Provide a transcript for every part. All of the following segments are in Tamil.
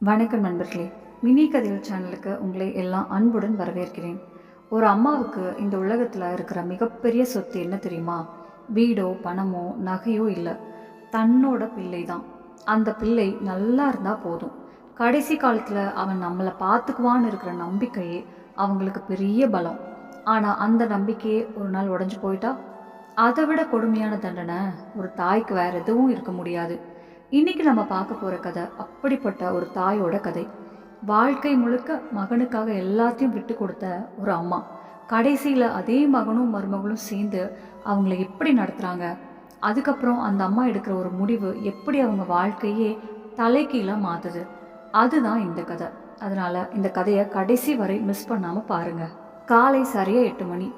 வணக்கம் நண்பர்களே. மினி கதைகள் சேனலுக்கு உங்களை எல்லாம் அன்புடன் வரவேற்கிறேன். ஒரு அம்மாவுக்கு இந்த உலகத்தில் இருக்கிற மிகப்பெரிய சொத்து என்ன தெரியுமா? வீடோ பணமோ நகையோ இல்லை, தன்னோட பிள்ளை தான். அந்த பிள்ளை நல்லா இருந்தால் போதும். கடைசி காலத்தில் அவன் நம்மளை பார்த்துக்குவான்னு இருக்கிற நம்பிக்கையே அவங்களுக்கு பெரிய பலம். ஆனால் அந்த நம்பிக்கையே ஒரு நாள் உடஞ்சி போயிட்டா அதை விட கொடுமையான தண்டனை ஒரு தாய்க்கு வேற எதுவும் இருக்க முடியாது. இன்னைக்கு நம்ம பார்க்க போகிற கதை அப்படிப்பட்ட ஒரு தாயோட கதை. வாழ்க்கை முழுக்க மகனுக்காக எல்லாத்தையும் விட்டு கொடுத்த ஒரு அம்மா, கடைசியில் அதே மகனும் மருமகளும் சேர்ந்து அவங்கள எப்படி நடத்துகிறாங்க, அதுக்கப்புறம் அந்த அம்மா எடுக்கிற ஒரு முடிவு எப்படி அவங்க வாழ்க்கையே தலைகீழாக மாற்றுது, அதுதான் இந்த கதை. அதனால் இந்த கதையை கடைசி வரை மிஸ் பண்ணாமல் பாருங்கள். காலை சரியாக 8 மணி.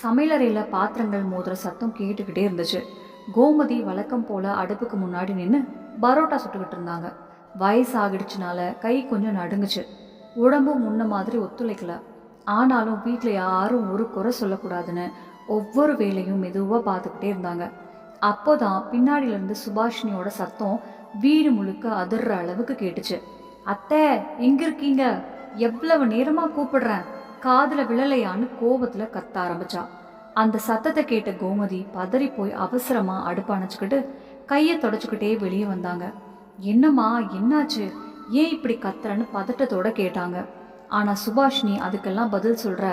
சமையலறையில் பாத்திரங்கள் மோதுற சத்தம் கேட்டுக்கிட்டே இருந்துச்சு. கோமதி வழக்கம் போல் அடுப்புக்கு முன்னாடி நின்று பரோட்டா சுட்டுக்கிட்டு இருந்தாங்க. வயசாகிடுச்சுனால கை கொஞ்சம் நடுங்குச்சு. உடம்பும் முன்ன மாதிரி ஒத்துழைக்கல. ஆனாலும் வீட்டில் யாரும் ஒரு குறை சொல்லக்கூடாதுன்னு ஒவ்வொரு வேலையும் மெதுவாக பார்த்துக்கிட்டே இருந்தாங்க. அப்போதான் பின்னாடியிலேருந்து சுபாஷினியோட சத்தம் வீடு முழுக்க அதிர்ற அளவுக்கு கேட்டுச்சு. அத்தை, எங்கே இருக்கீங்க? எவ்வளவு நேரமாக கூப்பிடுறேன், காதில் விழலையான்னு கோபத்தில் கத்த ஆரம்பிச்சா. அந்த சத்தத்தை கேட்ட கோமதி பதறி போய் அவசரமாக அடுப்பு அணைச்சிக்கிட்டு கையை தொடச்சிக்கிட்டே வெளியே வந்தாங்க. என்னம்மா, என்னாச்சு, ஏன் இப்படி கத்துறன்னு பதட்டத்தோட கேட்டாங்க. ஆனால் சுபாஷினி அதுக்கெல்லாம் பதில் சொல்கிற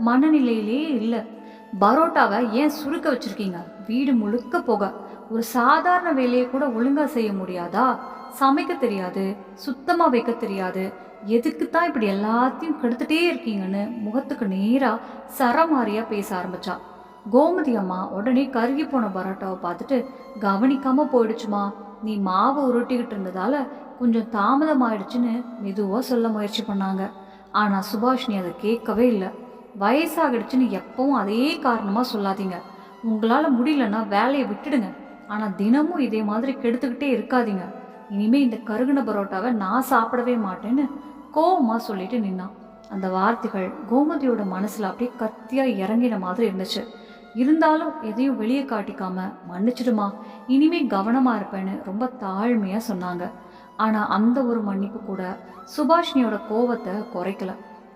மனநிலையிலே இல்லை. பரோட்டாவை ஏன் சுருக்க வச்சுருக்கீங்க? வீடு முழுக்க போக ஒரு சாதாரண வேலையை கூட ஒழுங்காக செய்ய முடியாதா? சமைக்க தெரியாது, சுத்தமாக வைக்க தெரியாது, எதுக்கு தான் இப்படி எல்லாத்தையும் கெடுத்துட்டே இருக்கீங்கன்னு முகத்துக்கு நேராக சரமாரியாக பேச ஆரம்பிச்சா. கோமதி அம்மா உடனே கருகி போன பரோட்டாவை பார்த்துட்டு, கவனிக்காமல் போயிடுச்சுமா, நீ மாவை உருட்டிக்கிட்டு இருந்ததால கொஞ்சம் தாமதமாயிடுச்சுன்னு மெதுவாக சொல்ல முயற்சி பண்ணாங்க. ஆனால் சுபாஷினி அதை கேட்கவே இல்லை. வயசாகிடுச்சுன்னு எப்பவும் அதே காரணமாக சொல்லாதீங்க. உங்களால் முடியலன்னா வேலையை விட்டுடுங்க. ஆனால் தினமும் இதே மாதிரி கெடுத்துக்கிட்டே இருக்காதீங்க. இனிமேல் இந்த கருகின பரோட்டாவை நான் சாப்பிடவே மாட்டேன்னு கோவமாக சொல்லிட்டு நின்னான். அந்த வார்த்தைகள் கோமதியோட மனசில் அப்படியே கத்தியாக இறங்கின மாதிரி இருந்துச்சு. இருந்தாலும் எதையும் வெளியே காட்டிக்காம, மன்னிச்சிடுமா, இனிமே கவனமாக இருப்பேன்னு ரொம்ப தாழ்மையாக சொன்னாங்க. ஆனால் அந்த ஒரு மன்னிப்பு கூட சுபாஷினியோட கோவத்தை குறைக்கல.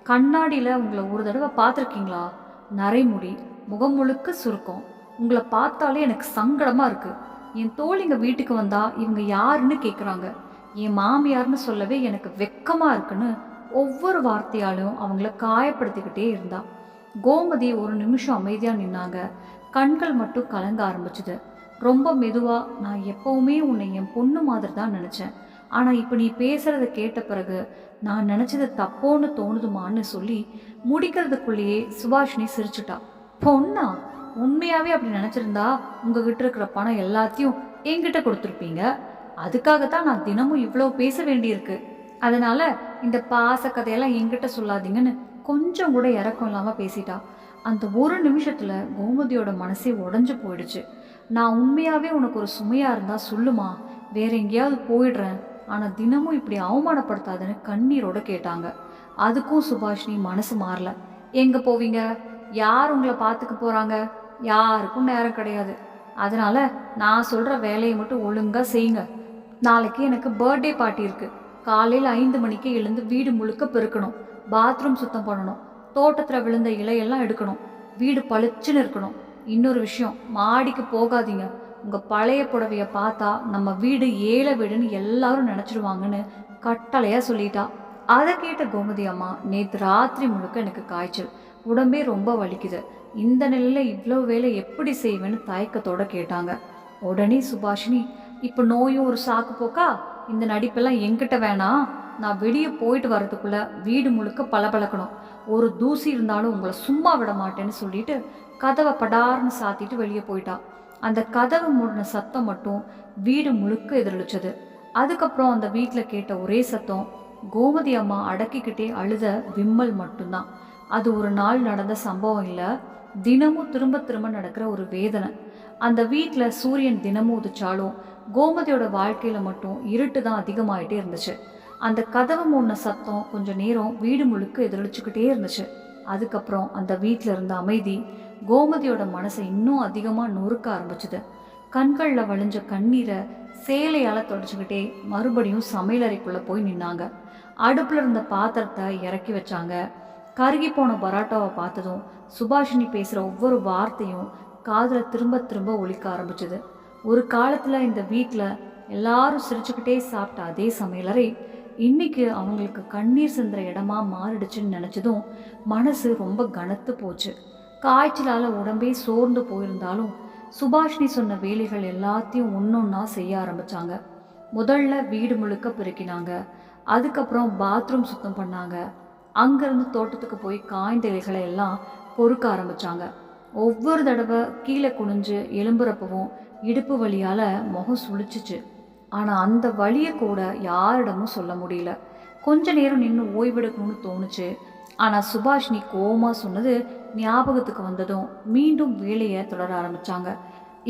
கண்ணாடியில் உங்களை ஒரு தடவை பார்த்துருக்கீங்களா? நரைமுடி, முகம் முழுக்க சுருக்கம், உங்களை பார்த்தாலே எனக்கு சங்கடமாக இருக்குது. என் தோழிங்க வீட்டுக்கு வந்தால் இவங்க யாருன்னு கேட்குறாங்க. என் மாமியார்னு சொல்லவே எனக்கு வெக்கமாக இருக்குன்னு ஒவ்வொரு வார்த்தையாலும் அவங்கள காயப்படுத்திக்கிட்டே இருந்தா. கோமதி ஒரு நிமிஷம் அமைதியாக நின்னாங்க. கண்கள் மட்டும் கலங்க ஆரம்பிச்சுது. ரொம்ப மெதுவாக, நான் எப்போவுமே உன்னை என் பொண்ணு மாதிரி தான் நினச்சேன். ஆனால் இப்போ நீ பேசுகிறத கேட்ட பிறகு நான் நினச்சது தப்போன்னு தோணுதுமான்னு சொல்லி முடிக்கிறதுக்குள்ளேயே சுபாஷினி சிரிச்சுட்டா. பொண்ணா? உண்மையாகவே அப்படி நினச்சிருந்தா உங்ககிட்ட இருக்கிற பணம் எல்லாத்தையும் என்கிட்ட கொடுத்துருப்பீங்க. அதுக்காகத்தான் நான் தினமும் இவ்வளோ பேச வேண்டியிருக்கு. அதனால் இந்த பாச கதையெல்லாம் என்கிட்ட சொல்லாதீங்கன்னு கொஞ்சம் கூட இறக்கம் இல்லாமல் பேசிட்டா. அந்த ஒரு நிமிஷத்தில் கோமதியோட மனசே உடஞ்சி போயிடுச்சு. நான் உண்மையாகவே உனக்கு ஒரு சுமையாக இருந்தால் சொல்லுமா, வேற எங்கேயாவது போயிடுறேன், ஆனால் தினமும் இப்படி அவமானப்படுத்தாதுன்னு கண்ணீரோட கேட்டாங்க. அதுக்கும் சுபாஷினி மனசு மாறல. எங்கே போவீங்க? யார் உங்களை பார்த்துக்க போகிறாங்க? யாருக்கும் நேரம் கிடையாது. அதனால் நான் சொல்கிற வேலையை மட்டும் ஒழுங்காக செய்யுங்க. நாளைக்கு எனக்கு பர்த்டே பார்ட்டி இருக்குது. காலையில் 5 மணிக்கு எழுந்து வீடு முழுக்க பெருக்கணும், பாத்ரூம் சுத்தம் பண்ணணும், தோட்டத்தில் விழுந்த இலையெல்லாம் எடுக்கணும், வீடு பளிச்சுன்னு இருக்கணும். இன்னொரு விஷயம், மாடிக்கு போகாதீங்க. உங்கள் பழைய புடவையை பார்த்தா நம்ம வீடு ஏழை வீடுன்னு எல்லாரும் நினச்சிடுவாங்கன்னு கட்டளையாக சொல்லிட்டா. அதை கேட்ட கோமதி அம்மா, நேற்று ராத்திரி முழுக்க எனக்கு காய்ச்சல், உடம்பே ரொம்ப வலிக்குது, இந்த நிலையில் இவ்வளோ வேலை எப்படி செய்வேன்னு தயக்கத்தோடு கேட்டாங்க. உடனே சுபாஷினி, இப்போ நோயும் ஒரு சாக்கு போக்கா? இந்த நடிப்பெல்லாம் என்கிட்ட வேணாம். நான் வெளியே போயிட்டு வர்றதுக்குள்ளே வீடு முழுக்க பளபளக்கணும், ஒரு தூசி இருந்தாலும் உங்களை சும்மா விட மாட்டேன்னு சொல்லிட்டு கதவை படார்னு சாத்திட்டு வெளியே போயிட்டா. அந்த கதவை மூடின சத்தம் மட்டும் வீடு முழுக்க எதிரொலிச்சது. அதுக்கப்புறம் அந்த வீட்டில் கேட்ட ஒரே சத்தம் கோமதி அம்மா அடக்கிக்கிட்டே அழுத விம்மல் மட்டும்தான். அது ஒரு நாள் நடந்த சம்பவம் இல்லை, தினமும் திரும்ப திரும்ப நடக்கிற ஒரு வேதனை. அந்த வீட்டில் சூரியன் தினமும் உதிச்சாலும் கோமதியோட வாழ்க்கையில் மட்டும் இருட்டு தான் அதிகமாகிட்டே இருந்துச்சு. அந்த கதவை மூடின சத்தம் கொஞ்சம் நேரம் வீடு முழுக்க எதிரொலிச்சுக்கிட்டே இருந்துச்சு. அதுக்கப்புறம் அந்த வீட்டில் இருந்த அமைதி கோமதியோட மனசை இன்னும் அதிகமாக நொறுக்க ஆரம்பிச்சுது. கண்களில் வழிஞ்ச கண்ணீரை சேலையால் தொடச்சிக்கிட்டே மறுபடியும் சமையலறைக்குள்ளே போய் நின்னாங்க. அடுப்பில் இருந்த பாத்திரத்தை இறக்கி வச்சாங்க. கருகி போன பரோட்டாவை பார்த்ததும் சுபாஷினி பேசுகிற ஒவ்வொரு வார்த்தையும் காதில் திரும்ப திரும்ப ஒலிக்க ஆரம்பிச்சுது. ஒரு காலத்தில் இந்த வீட்டில் எல்லாரும் சிரிச்சுக்கிட்டே சாப்பிட்ட அதே சமையலறை இன்னைக்கு அவங்களுக்கு கண்ணீர் சிந்துற இடமா மாறிடுச்சுன்னு நினச்சதும் மனசு ரொம்ப கனத்து போச்சு. காய்ச்சலால் உடம்பே சோர்ந்து போயிருந்தாலும் சுபாஷினி சொன்ன வேலைகள் எல்லாத்தையும் ஒன்றொன்னா செய்ய ஆரம்பித்தாங்க. முதல்ல வீடு முழுக்க பெருக்கினாங்க. அதுக்கப்புறம் பாத்ரூம் சுத்தம் பண்ணாங்க. அங்கேருந்து தோட்டத்துக்கு போய் காய்ந்த இலைகளை எல்லாம் பொறுக்க ஆரம்பித்தாங்க. ஒவ்வொரு தடவை கீழே குனிஞ்சு எலும்புறப்பவும் இடுப்பு வலியால் முகம் சுழிச்சிச்சு. ஆனால் அந்த வலியை கூட யாரிடமும் சொல்ல முடியல. கொஞ்ச நேரம் நின்று ஓய்வெடுக்கணும்னு தோணுச்சு. ஆனால் சுபாஷினி கோவமாக சொன்னது ஞாபகத்துக்கு வந்ததும் மீண்டும் வேலையை தொடர ஆரம்பித்தாங்க.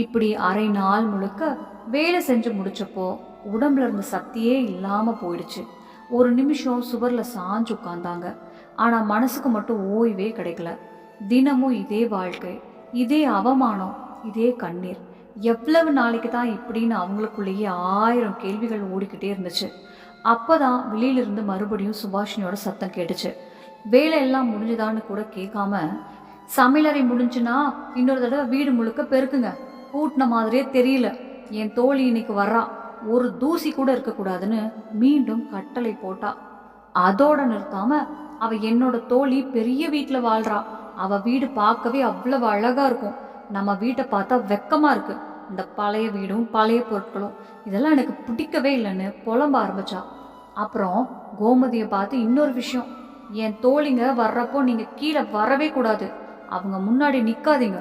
இப்படி அரை நாள் முழுக்க வேலை செஞ்சு முடிச்சப்போ உடம்புல இருந்த சக்தியே இல்லாமல் போயிடுச்சு. ஒரு நிமிஷம் சுவரில் சாஞ்சு உட்காந்தாங்க. ஆனால் மனசுக்கு மட்டும் ஓய்வே கிடைக்கல. தினமும் இதே வாழ்க்கை, இதே அவமானம், இதே கண்ணீர். எவ்வளவு நாளைக்கு தான் இப்படின்னு அவங்களுக்குள்ளேயே 1000 கேள்விகள் ஓடிக்கிட்டே இருந்துச்சு. அப்போ தான் வெளியிலிருந்து மறுபடியும் சுபாஷினியோட சத்தம் கேட்டுச்சு. வேலை எல்லாம் முடிஞ்சுதான்னு கூட கேட்காம, சமையலறை முடிஞ்சுன்னா இன்னொரு தடவை வீடு முழுக்க பெருக்குங்க, கூட்டின மாதிரியே தெரியல, என் தோழி இன்னைக்கு வர்றா, ஒரு தூசி கூட இருக்கக்கூடாதுன்னு மீண்டும் கட்டளை போட்டா. அதோட நிறுத்தாம, அவ என்னோட தோழி பெரிய வீட்டில் வாழ்றா, அவ வீடு பார்க்கவே அவ்வளவு அழகா இருக்கும், நம்ம வீட்டை பார்த்தா வெக்கமா இருக்கு, இந்த பழைய வீடும் பழைய பொருட்களும் இதெல்லாம் எனக்கு பிடிக்கவே இல்லைன்னு புலம்ப ஆரம்பிச்சா. அப்புறம் கோமதியை பார்த்து இன்னொரு விஷயம், என் தோழிங்க வர்றப்போ நீங்க கீழே வரவே கூடாது, அவங்க முன்னாடி நிற்காதீங்க,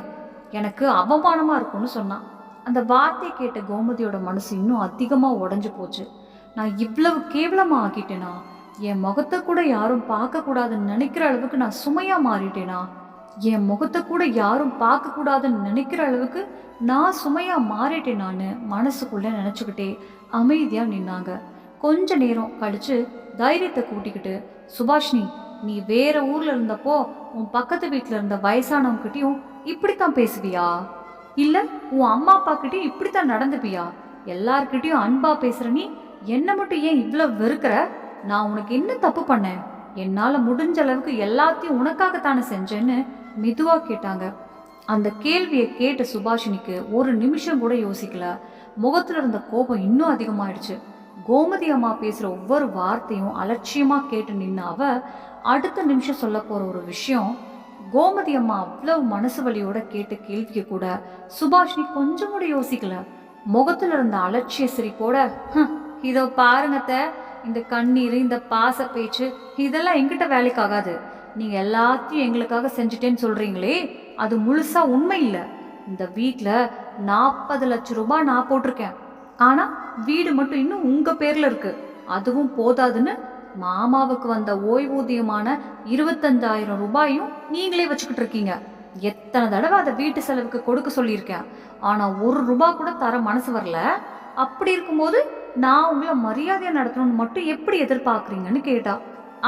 எனக்கு அவமானமா இருக்கும்னு சொன்னான். அந்த வார்த்தையை கேட்ட கோமதியோட மனசு இன்னும் அதிகமாக உடஞ்சி போச்சு. நான் இவ்வளவு கேவலமாக ஆக்கிட்டேனா? என் முகத்தை கூட யாரும் பார்க்கக்கூடாதுன்னு நினைக்கிற அளவுக்கு நான் சுமையாக மாறிட்டேனா? என் முகத்தை கூட யாரும் பார்க்கக்கூடாதுன்னு நினைக்கிற அளவுக்கு நான் சுமையாக மாறிட்டேனான்னு மனசுக்குள்ளே நினச்சிக்கிட்டே அமைதியாக நின்னாங்க. கொஞ்ச நேரம் கழித்து தைரியத்தை கூட்டிக்கிட்டு, சுபாஷினி, நீ வேற ஊரில் இருந்தப்போ உன் பக்கத்து வீட்டில் இருந்த வயசானவங்ககிட்டையும் இப்படித்தான் பேசுவியா? இல்லை உன் அம்மா அப்பா கிட்டேயும் இப்படித்தான் நடந்துப்பியா? எல்லார்கிட்டையும் அன்பா பேசுகிற நீ என்னை மட்டும் ஏன் இவ்வளோ வெறுக்கிற? நான் உனக்கு என்ன தப்பு பண்ணேன்? என்னால் முடிஞ்ச அளவுக்கு எல்லாத்தையும் உனக்காகத்தானே செஞ்சேன்னு மெதுவாக கேட்டாங்க. அந்த கேள்வியை கேட்ட சுபாஷினிக்கு ஒரு நிமிஷம் கூட யோசிக்கல. முகத்தில் இருந்த கோபம் இன்னும் அதிகமாயிடுச்சு. கோமதி அம்மா பேசுகிற ஒவ்வொரு வார்த்தையும் அலட்சியமாக கேட்டு நின்ன அவ அடுத்த நிமிஷம் சொல்ல போகிற ஒரு விஷயம், கோமதி அம்மா அவ்வளவு மனசு வலியோட கேட்ட கேள்வியை கூட சுபாஷினி கொஞ்சம் கூட யோசிக்கல. முகத்தில் இருந்த அலட்சிய சிரிப்போட, இதோ பாருங்கத்த, இந்த கண்ணீர், இந்த பாச பேச்சு இதெல்லாம் எங்கிட்ட வேலைக்கு ஆகாது. நீங்க எல்லாத்தையும் எங்களுக்காக செஞ்சுட்டேன்னு சொல்றீங்களே, அது முழுசா உண்மை இல்லை. இந்த வீட்டில் 40 லட்சம் ரூபாய் நான் போட்டிருக்கேன், ஆனா வீடு மட்டும் இன்னும் உங்க பேர்ல இருக்கு. அதுவும் போதாதுன்னு மாமாவுக்கு வந்த ஓய்வூதியமான 25,000 ரூபாயும் நீங்களே வச்சுக்கிட்டு இருக்கீங்க. எத்தனை தடவை அதை வீட்டு செலவுக்கு கொடுக்க சொல்லியிருக்கேன், ஆனா 1 ரூபாய் கூட தர மனசு வரல. அப்படி இருக்கும்போது நான் உங்களை மரியாதையா நடத்தணும்னு மட்டும் எப்படி எதிர்பார்க்குறீங்கன்னு கேட்டா.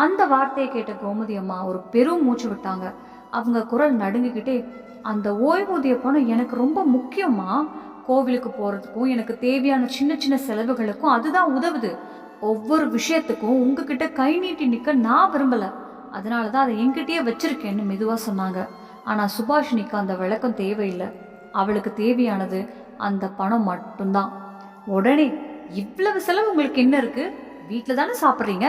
அந்த வார்த்தையை கேட்ட கோமதி அம்மா ஒரு பெரும் மூச்சு விட்டாங்க. அவங்க குரல் நடுங்கிக்கிட்டே, அந்த ஓய்வூதிய பணம் எனக்கு ரொம்ப முக்கியமா, கோவிலுக்கு போகிறதுக்கும் எனக்கு தேவையான சின்ன சின்ன செலவுகளுக்கும் அதுதான் உதவுது. ஒவ்வொரு விஷயத்துக்கும் உங்ககிட்ட கை நீட்டி நிற்க நான் விரும்பலை, அதனால தான் அதை என்கிட்டயே வச்சிருக்கேன்னு மெதுவாக சொன்னாங்க. ஆனால் சுபாஷினிக்கு அந்த விளக்கம் தேவையில்லை. அவளுக்கு தேவையானது அந்த பணம் மட்டும்தான். உடனே, இவ்வளவு செலவு உங்களுக்கு என்ன இருக்கு? வீட்டில் தானே சாப்பிட்றீங்க,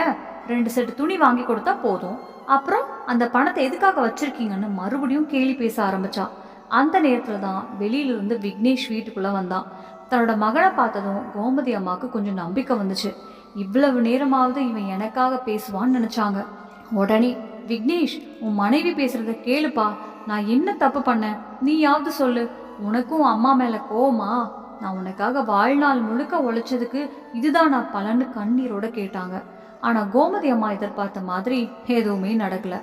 2 செட்டு துணி வாங்கி கொடுத்தா போதும், அப்புறம் அந்த பணத்தை எதுக்காக வச்சிருக்கீங்கன்னு மறுபடியும் கேலி பேச ஆரம்பிச்சா. அந்த நேரத்தில் தான் வெளியிலிருந்து விக்னேஷ் வீட்டுக்குள்ளே வந்தான். தன்னோட மகனை பார்த்ததும் கோமதி அம்மாவுக்கு கொஞ்சம் நம்பிக்கை வந்துச்சு. இவ்வளவு நேரமாவது இவன் எனக்காக பேசுவான்னு நினச்சாங்க. உடனே, விக்னேஷ், உன் மனைவி பேசுறத கேளுப்பா, நான் என்ன தப்பு பண்ணேன், நீயாவது சொல்லு, உனக்கும் அம்மா மேலே கோவமா? நான் உனக்காக வாழ்நாள் முழுக்க உழைச்சதுக்கு இதுதான் நான் பலன்னு கண்ணீரோட கேட்டாங்க. ஆனால் கோமதி அம்மா எதிர்பார்த்த மாதிரி எதுவுமே நடக்கல.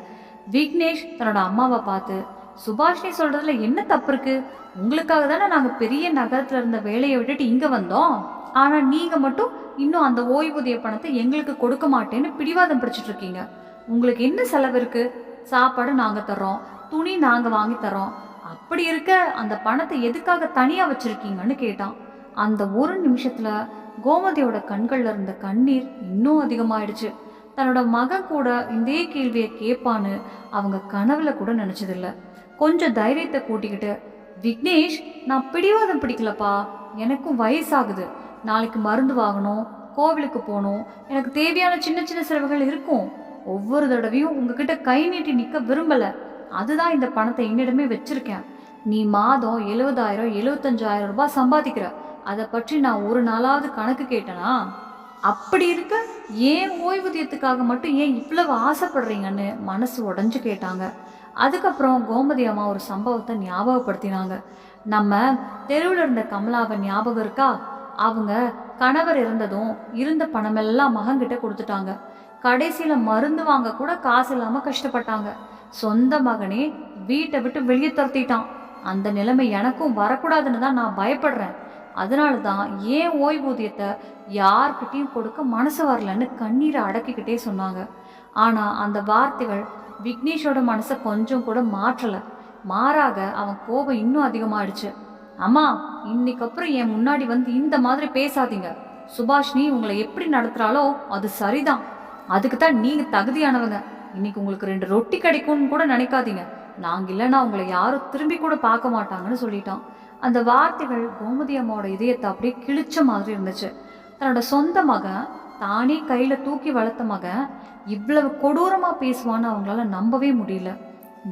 விக்னேஷ் தன்னோட அம்மாவை பார்த்து, சுபாஷினி சொல்றதுல என்ன தப்பு இருக்கு? உங்களுக்காக தானே நாங்கள் பெரிய நகரத்தில் இருந்த வேலையை விட்டுட்டு இங்கே வந்தோம், ஆனால் நீங்கள் மட்டும் இன்னும் அந்த ஓய்வூதிய பணத்தை எங்களுக்கு கொடுக்க மாட்டேன்னு பிடிவாதம் பிடிச்சிட்டு இருக்கீங்க. உங்களுக்கு என்ன செலவு இருக்கு? சாப்பாடு நாங்கள் தர்றோம், துணி நாங்கள் வாங்கி தரோம், அப்படி இருக்க அந்த பணத்தை எதுக்காக தனியா வச்சிருக்கீங்கன்னு கேட்டான். அந்த ஒரு நிமிஷத்துல கோமதியோட கண்கள்ல இருந்த கண்ணீர் இன்னும் அதிகமாயிடுச்சு. தன்னோட மகன் கூட இதே கேள்வியை கேட்பான்னு அவங்க கனவுல கூட நினைச்சதில்ல. கொஞ்சம் தைரியத்தை கூட்டிக்கிட்டு, விக்னேஷ், நான் பிடிவாதம் பிடிக்கலப்பா, எனக்கும் வயசாகுது, நாளைக்கு மருந்து வாங்கணும், கோவிலுக்கு போகணும், எனக்கு தேவையான சின்ன சின்ன செலவுகள் இருக்கும். ஒவ்வொரு தடவையும் உங்ககிட்ட கை நீட்டி நிற்க விரும்பல, அதுதான் இந்த பணத்தை என்னிடமே வச்சிருக்கேன். நீ மாதம் 70,000 75,000 ரூபாய் சம்பாதிக்கிற, அதை பற்றி நான் ஒரு நாளாவது கணக்கு கேட்டனா? அப்படி இருக்க ஏன் ஓய்வூதியத்துக்காக மட்டும் ஏன் இவ்வளவு ஆசைப்படுறீங்கன்னு மனசு உடஞ்சு கேட்டாங்க. அதுக்கப்புறம் கோமதி அம்மா ஒரு சம்பவத்தை ஞாபகப்படுத்தினாங்க. நம்ம தெருவில் இருந்த கமலாவை ஞாபகம் இருக்கா? அவங்க கணவர் இறந்ததும் இருந்த பணமெல்லாம் மகன்கிட்ட கொடுத்துட்டாங்க. கடைசியில மருந்து வாங்க கூட காசு இல்லாம கஷ்டப்பட்டாங்க. சொந்த மகனே வீட்டை விட்டு வெளியே துரத்திட்டான். அந்த நிலைமை எனக்கும் வரக்கூடாதுன்னு தான் நான் பயப்படுறேன். அதனால தான் ஏன் ஓய்வூதியத்தை யார்கிட்டையும் கொடுக்க மனசு வரலன்னு கண்ணீரை அடக்கிக்கிட்டே சொன்னாங்க. ஆனா அந்த வார்த்தைகள் விக்னேஷோட மனசை கொஞ்சம் கூட மாற்றல. மாறாக அவன் கோபம் இன்னும் அதிகமாயிடுச்சு. அம்மா, இன்னைக்கு அப்புறம் என் முன்னாடி வந்து இந்த மாதிரி பேசாதீங்க. சுபாஷினி உங்களை எப்படி நடத்துறாளோ அது சரிதான். அதுக்கு தான் நீங்க தகுதியானவங்க. இன்னைக்கு உங்களுக்கு 2 ரொட்டி கிடைக்கும்னு கூட நினைக்காதீங்க. நாங்க இல்லைன்னா உங்களை யாரும் திரும்பி கூட பார்க்க மாட்டாங்கன்னு சொல்லிட்டான். அந்த வார்த்தைகள் கோமதி அம்மாவோட இதயத்தை அப்படியே கிழிச்ச மாதிரி இருந்துச்சு. தன்னோட சொந்த மகன், தானே கையில தூக்கி வளர்த்த மகன் இவ்வளவு கொடூரமா பேசுவான்னு அவங்களால நம்பவே முடியல.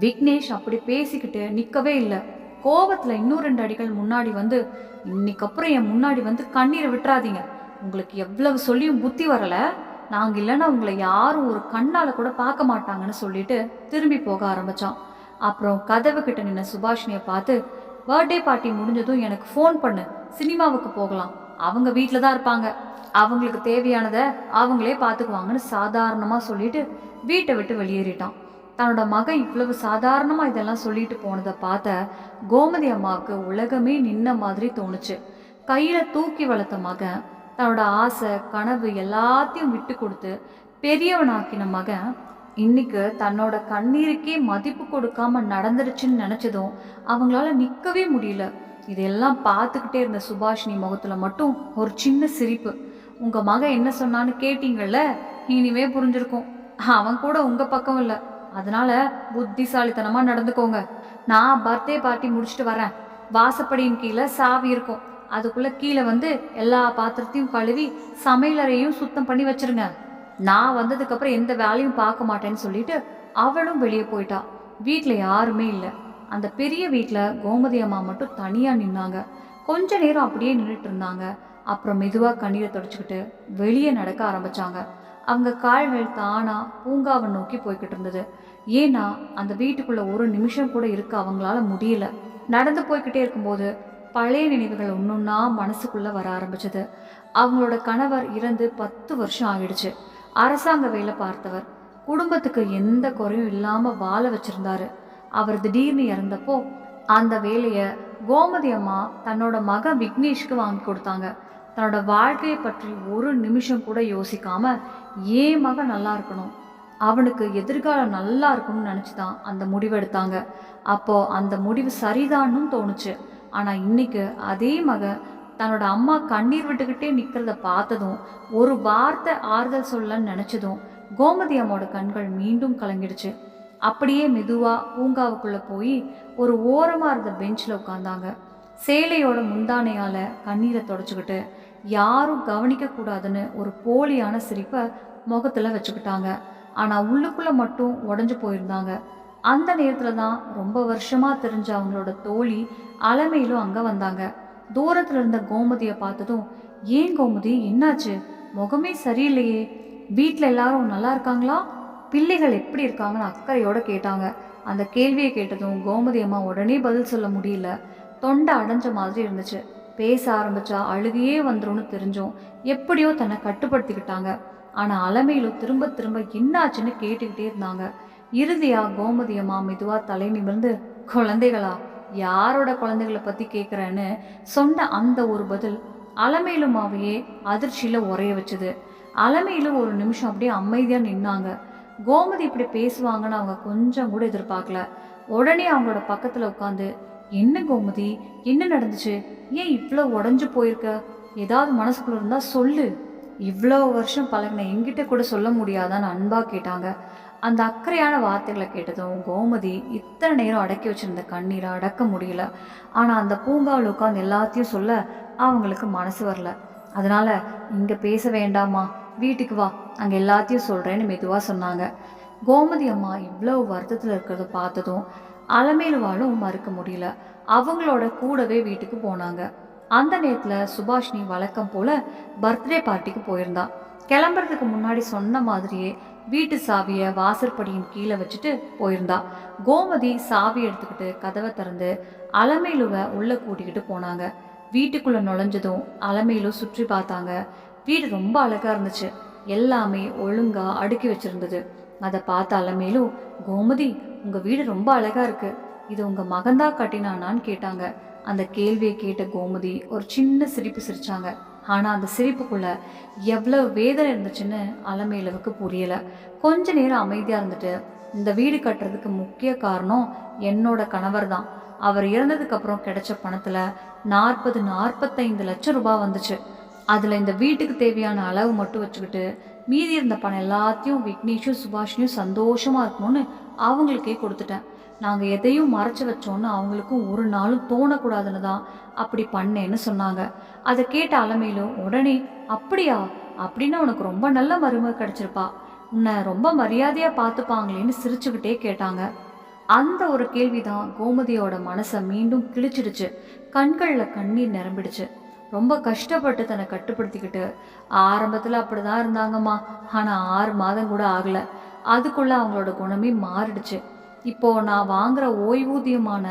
விக்னேஷ் அப்படி பேசிக்கிட்டு நிக்கவே இல்லை. கோபத்துல இன்னும் 2 அடிகள் முன்னாடி வந்து, இன்னைக்கு அப்புறம் என் முன்னாடி வந்து கண்ணீரை விட்டுறாதீங்க. உங்களுக்கு எவ்வளவு சொல்லியும் புத்தி வரல. நாங்க இல்லைன்னா உங்களை யாரும் ஒரு கண்ணால கூட பார்க்க மாட்டாங்கன்னு சொல்லிட்டு திரும்பி போக ஆரம்பிச்சான். அப்புறம் கதவு கிட்ட நின்ன சுபாஷினியை பார்த்து, பர்த்டே பார்ட்டி முடிஞ்சதும் எனக்கு ஃபோன் பண்ணு, சினிமாவுக்கு போகலாம், அவங்க வீட்டில் தான் இருப்பாங்க, அவங்களுக்கு தேவையானதை அவங்களே பார்த்துக்குவாங்கன்னு சாதாரணமாக சொல்லிட்டு வீட்டை விட்டு வெளியேறிட்டான். தன்னோட மகன் இவ்வளவு சாதாரணமாக இதெல்லாம் சொல்லிட்டு போனதை பார்த்த கோமதி அம்மாவுக்கு உலகமே நின்ன மாதிரி தோணுச்சு. கையில் தூக்கி வளர்த்த மகன், தன்னோட ஆசை கனவு எல்லாத்தையும் விட்டு கொடுத்து பெரியவனாக்கின மகன் இன்னைக்கு தன்னோட கண்ணீருக்கே மதிப்பு கொடுக்காம நடந்துருச்சுன்னு நினைச்சதும் அவங்களால நிற்கவே முடியல. இதெல்லாம் பார்த்துக்கிட்டே இருந்த சுபாஷினி முகத்துல மட்டும் ஒரு சின்ன சிரிப்பு. உங்க மகன் என்ன சொன்னான்னு கேட்டீங்கல்ல, இனிமே புரிஞ்சிருக்கும். அவன் கூட உங்க பக்கம் இல்லை, அதனால புத்திசாலித்தனமா நடந்துக்கோங்க. நான் பர்த்டே பார்ட்டி முடிச்சுட்டு வரேன். வாசப்படியின் கீழே சாவி இருக்கும், அதுக்குள்ள கீழே வந்து எல்லா பாத்திரத்தையும் கழுவி சமையலறையும் சுத்தம் பண்ணி வச்சிருங்க. நான் வந்ததுக்கு அப்புறம் எந்த வேலையும் பார்க்க மாட்டேன்னு சொல்லிட்டு அவளும் வெளியே போயிட்டா. வீட்டில் யாருமே இல்லை. அந்த பெரிய வீட்டில் கோமதி அம்மா மட்டும் தனியா நின்னாங்க. கொஞ்ச நேரம் அப்படியே நின்றுட்டு இருந்தாங்க. அப்புறம் மெதுவா கண்ணீரை தொடச்சிக்கிட்டு வெளியே நடக்க ஆரம்பிச்சாங்க. அவங்க கால்கள் தானா பூங்காவை நோக்கி போய்கிட்டு இருந்தது. ஏன்னா அந்த வீட்டுக்குள்ள ஒரு நிமிஷம் கூட இருக்க அவங்களால முடியல. நடந்து போய்கிட்டே இருக்கும்போது பழைய நினைவுகள் ஒன்னொன்னா மனசுக்குள்ள வர ஆரம்பிச்சது. அவங்களோட கணவர் இறந்து 10 வருஷம் ஆகிடுச்சு. அரசாங்க வேலை பார்த்தவர், குடும்பத்துக்கு எந்த குறையும் இல்லாம வாழ வச்சிருந்தாரு. அவர் திடீர்னு இறந்தப்போ அந்த வேலையை கோமதி அம்மா தன்னோட மகன் விக்னேஷ்க்கு வாங்கி கொடுத்தாங்க. தன்னோட வாழ்க்கையை பற்றி ஒரு நிமிஷம் கூட யோசிக்காம ஏன் மகன் நல்லா இருக்கணும், அவனுக்கு எதிர்காலம் நல்லா இருக்கணும்னு நினச்சிதான் அந்த முடிவெடுத்தாங்க. அப்போ அந்த முடிவு சரிதான்னு தோணுச்சு. ஆனா இன்னைக்கு அதே மகன் தன்னோட அம்மா கண்ணீர் விட்டுக்கிட்டே நிற்கிறத பார்த்ததும் ஒரு வார்த்தை ஆறுதல் சொல்லன்னு நினச்சதும் கோமதி அம்மாவோட கண்கள் மீண்டும் கலங்கிடுச்சு. அப்படியே மெதுவா பூங்காவுக்குள்ள போய் ஒரு ஓரமாக இருந்த பெஞ்சில் உட்காந்தாங்க. சேலையோட முந்தானையால கண்ணீரை தொடச்சிக்கிட்டு யாரும் கவனிக்கக்கூடாதுன்னு ஒரு போலியான சிரிப்பை முகத்தில் வச்சுக்கிட்டாங்க. ஆனால் உள்ளுக்குள்ளே மட்டும் உடஞ்சி போயிருந்தாங்க. அந்த நேரத்தில் தான் ரொம்ப வருஷமாக தெரிஞ்ச அவங்களோட தோழி அலமையிலும் அங்கே வந்தாங்க. தூரத்தில் இருந்த கோமதியை பார்த்ததும், ஏன் கோமதி, என்னாச்சு, முகமே சரியில்லையே, வீட்டில் எல்லாரும் நல்லா இருக்காங்களா, பிள்ளைகள் எப்படி இருக்காங்கன்னு அக்கறையோடு கேட்டாங்க. அந்த கேள்வியை கேட்டதும் கோமதி அம்மா உடனே பதில் சொல்ல முடியல. தொண்டை அடைஞ்ச மாதிரி இருந்துச்சு. பேச ஆரம்பிச்சா அழுகையே வந்துரும்னு தெரிஞ்சும் எப்படியோ தன்னை கட்டுப்படுத்திக்கிட்டாங்க. ஆனால் அலமையிலும் திரும்ப திரும்ப என்னாச்சுன்னு கேட்டுக்கிட்டே இருந்தாங்க. இறுதியா கோமதி அம்மா மெதுவா தலை நிமிர்ந்து, குழந்தைகளா, யாரோட குழந்தைகளை பத்தி கேட்குறேன்னு சொன்ன அந்த ஒரு பதில் அலமையிலுமாவையே அதிர்ச்சியில உரைய வச்சுது. அலமையிலும் ஒரு நிமிஷம் அப்படியே அமைதியா நின்னாங்க. கோமதி இப்படி பேசுவாங்கன்னு அவங்க கொஞ்சம் கூட எதிர்பார்க்கல. உடனே அவங்களோட பக்கத்தில் உட்காந்து, என்ன கோமதி, என்ன நடந்துச்சு, ஏன் இவ்வளோ உடஞ்சு போயிருக்க, ஏதாவது மனசுக்குள்ள இருந்தா சொல்லு, இவ்வளோ வருஷம் பழகின என்கிட்ட கூட சொல்ல முடியாதான்னு அன்பா கேட்டாங்க. அந்த அக்கறையான வார்த்தைகளை கேட்டதும் கோமதி இத்தனை நேரம் அடக்கி வச்சிருந்த கண்ணீரை அடக்க முடியல. ஆனால் அந்த பூங்காவில் உட்காந்து எல்லாத்தையும் சொல்ல அவங்களுக்கு மனசு வரல. அதனால, இங்கே பேச வேண்டாமா, வீட்டுக்கு வா, அங்கே எல்லாத்தையும் சொல்கிறேன்னு மெதுவாக சொன்னாங்க. கோமதி அம்மா இவ்வளோ வருத்தத்தில் இருக்கிறத பார்த்ததும் அலமேலுவாலும் மறுக்க முடியல. அவங்களோட கூடவே வீட்டுக்கு போனாங்க. அந்த நேரத்தில் சுபாஷினி வழக்கம் போல பர்த்டே பார்ட்டிக்கு போயிருந்தா. கிளம்புறதுக்கு முன்னாடி சொன்ன மாதிரியே வீட்டு சாவியை வாசற்படியின் கீழே வச்சுட்டு போயிருந்தா. கோமதி சாவி எடுத்துக்கிட்டு கதவை திறந்து அலமேலுவை உள்ளே கூட்டிக்கிட்டு போனாங்க. வீட்டுக்குள்ளே நுழைஞ்சதும் அலமேலு சுற்றி பார்த்தாங்க. வீடு ரொம்ப அழகாக இருந்துச்சு. எல்லாமே ஒழுங்காக அடுக்கி வச்சுருந்தது. அதை பார்த்த அலமேலு, கோமதி, உங்கள் வீடு ரொம்ப அழகாக இருக்குது, இது உங்கள் மகன்தா கட்டினானான்னு கேட்டாங்க. அந்த கேள்வியை கேட்ட கோமதி ஒரு சின்ன சிரிப்பு சிரிச்சாங்க. ஆனால் அந்த சிரிப்புக்குள்ள எவ்வளோ வேதனை இருந்துச்சுன்னு அலமேலுவுக்கு புரியலை. கொஞ்ச நேரம் அமைதியாக இருந்துட்டு, இந்த வீடு கட்டுறதுக்கு முக்கிய காரணம் என்னோட கணவர் தான். அவர் இறந்ததுக்கப்புறம் கிடைச்ச பணத்தில் 45 லட்சம் ரூபாய் வந்துச்சு. அதில் இந்த வீட்டுக்கு தேவையான அளவு மட்டும் வச்சுக்கிட்டு மீதி இருந்த பணம் எல்லாத்தையும் விக்னேஷும் சுபாஷினியும் சந்தோஷமாக இருக்கணும்னு அவங்களுக்கே கொடுத்துட்டேன். நாங்கள் எதையும் மறைச்சி வச்சோன்னு அவங்களுக்கும் ஒரு நாளும் தோணக்கூடாதுன்னு தான் அப்படி பண்ணேன்னு சொன்னாங்க. அதை கேட்ட அலமேலும் உடனே, அப்படியா, அப்படின்னா உனக்கு ரொம்ப நல்ல மருமக கிடச்சிருப்பா, உன்னை ரொம்ப மரியாதையாக பார்த்துப்பாங்களேன்னு சிரிச்சுக்கிட்டே கேட்டாங்க. அந்த ஒரு கேள்விதான் கோமதியோட மனசை மீண்டும் கிழிச்சிடுச்சு. கண்களில் கண்ணீர் நிரம்பிடுச்சு. ரொம்ப கஷ்டப்பட்டு தன்னை கட்டுப்படுத்திக்கிட்டு, ஆரம்பத்தில் அப்படி தான் இருந்தாங்கம்மா, ஆனால் 6 மாதம் கூட ஆகலை, அதுக்குள்ளே அவங்களோட குணமே மாறிடுச்சு. இப்போது நான் வாங்குகிற ஓய்வூதியமான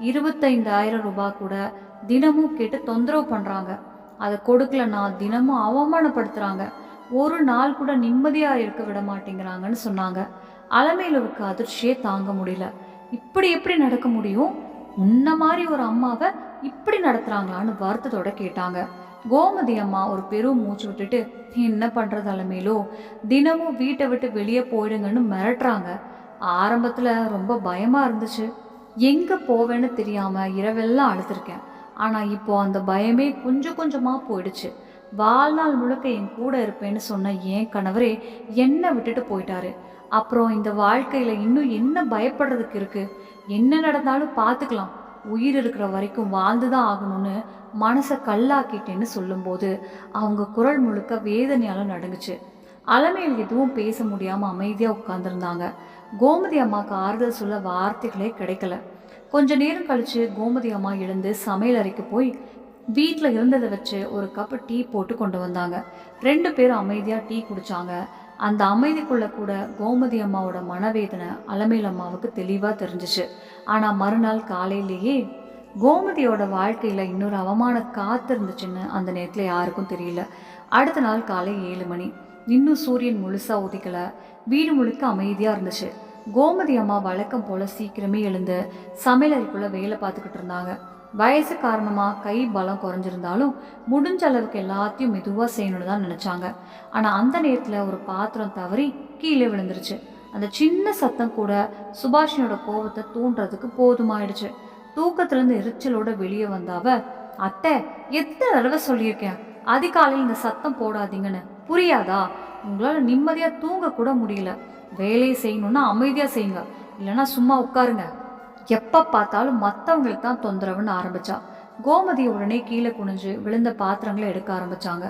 25,000 ரூபாய் கூட தினமும் கேட்டு தொந்தரவு பண்ணுறாங்க. அதை கொடுக்கலன்னா தினமும் அவமானப்படுத்துகிறாங்க. ஒரு நாள் கூட நிம்மதியாக இருக்க விட மாட்டேங்கிறாங்கன்னு சொன்னாங்க. அலமேலுவுக்கு அதிர்ச்சியே தாங்க முடியல. இப்படி எப்படி நடக்க முடியும், உன்ன மாதிரி ஒரு அம்மாவை இப்படி நடத்துகிறாங்களான்னு வருத்தத்தோட கேட்டாங்க. கோமதி அம்மா ஒரு பெரும் மூச்சு விட்டுட்டு, என்ன பண்ணுறது அலமேலு, தினமும் வீட்டை விட்டு வெளியே போயிடுங்கன்னு மிரட்டுறாங்க. ஆரம்பத்தில் ரொம்ப பயமாக இருந்துச்சு, எங்கே போவேன்னு தெரியாமல் இரவெல்லாம் அழுதுருக்கேன். ஆனால் இப்போ அந்த பயமே கொஞ்சம் கொஞ்சமாக போயிடுச்சு. வாழ்நாள் முழுக்க என் கூட இருப்பேன்னு சொன்ன என் கணவரே என்னை விட்டுட்டு போயிட்டாரு. அப்புறம் இந்த வாழ்க்கையில் இன்னும் என்ன பயப்படுறதுக்கு இருக்குது, என்ன நடந்தாலும் பார்த்துக்கலாம், உயிர் இருக்கிற வரைக்கும் வாழ்ந்து தான் ஆகணும்னு மனசை கல்லாக்கிட்டேன்னு சொல்லும்போது அவங்க குரல் முழுக்க வேதனையால் நடுங்குச்சு. அலமேல் எதுவும் பேச முடியாமல் அமைதியாக உட்கார்ந்துருந்தாங்க. கோமதி அம்மாவுக்கு ஆறுதல் சொல்ல வார்த்தைகளே கிடைக்கல. கொஞ்ச நேரம் கழித்து கோமதி அம்மா எழுந்து சமையல் அறைக்கு போய் வீட்டில் இருந்ததை வச்சு ஒரு கப்பு டீ போட்டு கொண்டு வந்தாங்க. 2 பேரும் அமைதியாக டீ குடித்தாங்க. அந்த அமைதிக்குள்ளே கூட கோமதி அம்மாவோட மனவேதனை அலமேல் அம்மாவுக்கு தெளிவாக தெரிஞ்சிச்சு. ஆனால் மறுநாள் காலையிலேயே கோமதியோட வாழ்க்கையில் இன்னொரு அவமானம் காத்திருந்துச்சுன்னு அந்த நேரத்தில் யாருக்கும் தெரியல. அடுத்த நாள் காலை 7 மணி. இன்னும் சூரியன் முழுசாக உதிக்கலை. வீடு முழுக்க அமைதியாக இருந்துச்சு. கோமதி அம்மா வழக்கம் போல் சீக்கிரமே எழுந்து சமையலறைக்குள்ளே வேலை பார்த்துக்கிட்டு இருந்தாங்க. வயசு காரணமாக கை பலம் குறைஞ்சிருந்தாலும் முடிஞ்ச அளவுக்கு எல்லாத்தையும் மெதுவாக செய்யணும்னு தான் நினச்சாங்க. ஆனால் அந்த நேரத்தில் ஒரு பாத்திரம் தவறி கீழே விழுந்துருச்சு. அந்த சின்ன சத்தம் கூட சுபாஷினியோட கோபத்தை தூண்டுறதுக்கு போதுமாயிடுச்சு. தூக்கத்துலேருந்து எரிச்சலோட வெளியே வந்தாவ, அத்தை, எத்தனை தடவை சொல்லியிருக்கேன் அதிகாலையில் இந்த சத்தம் போடாதீங்கன்னு, புரியாதா, உங்களால் நிம்மதியாக தூங்க கூட முடியல, வேலையை செய்யணுன்னா அமைதியாக செய்யுங்க, இல்லைன்னா சும்மா உட்காருங்க, எப்போ பார்த்தாலும் மற்றவங்களுக்கு தான் தொந்தரவுன்னு ஆரம்பித்தா. கோமதி உடனே கீழே குனிஞ்சு விழுந்த பாத்திரங்களை எடுக்க ஆரம்பித்தாங்க.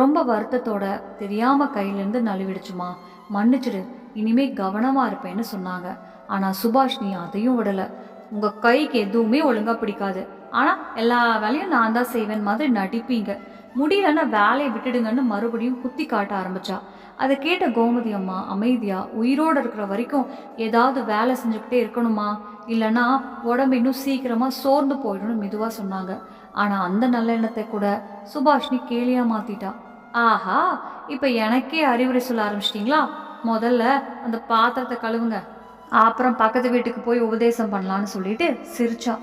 ரொம்ப வருத்தத்தோட, தெரியாமல் கையிலேருந்து நழுவிடுச்சுமா, மன்னிச்சிடு, இனிமே கவனமாக இருப்பேன்னு சொன்னாங்க. ஆனால் சுபாஷினி அதையும் விடலை. உங்கள் கைக்கு எதுவுமே ஒழுங்காக பிடிக்காது, ஆனால் எல்லா வேலையும் நான் தான் செய்வேன் மாதிரி நடிப்பீங்க, முடியலன்னா வேலையை விட்டுடுங்கன்னு மறுபடியும் குத்தி காட்ட ஆரம்பித்தா. அதை கேட்ட கோமதி அம்மா அமைதியாக, உயிரோடு இருக்கிற வரைக்கும் ஏதாவது வேலை செஞ்சுக்கிட்டே இருக்கணுமா, இல்லைன்னா உடம்பு இன்னும் சீக்கிரமாக சோர்ந்து போயிடணும்னு மெதுவாக சொன்னாங்க. ஆனால் அந்த நல்ல எண்ணத்தை கூட சுபாஷினி கேலியாக மாற்றிட்டா. ஆஹா, இப்போ எனக்கே அறிவுரை சொல்ல ஆரம்பிச்சிட்டிங்களா, முதல்ல அந்த பாத்திரத்தை கழுவுங்க, அப்புறம் பக்கத்து வீட்டுக்கு போய் உபதேசம் பண்ணலான்னு சொல்லிட்டு சிரிச்சா.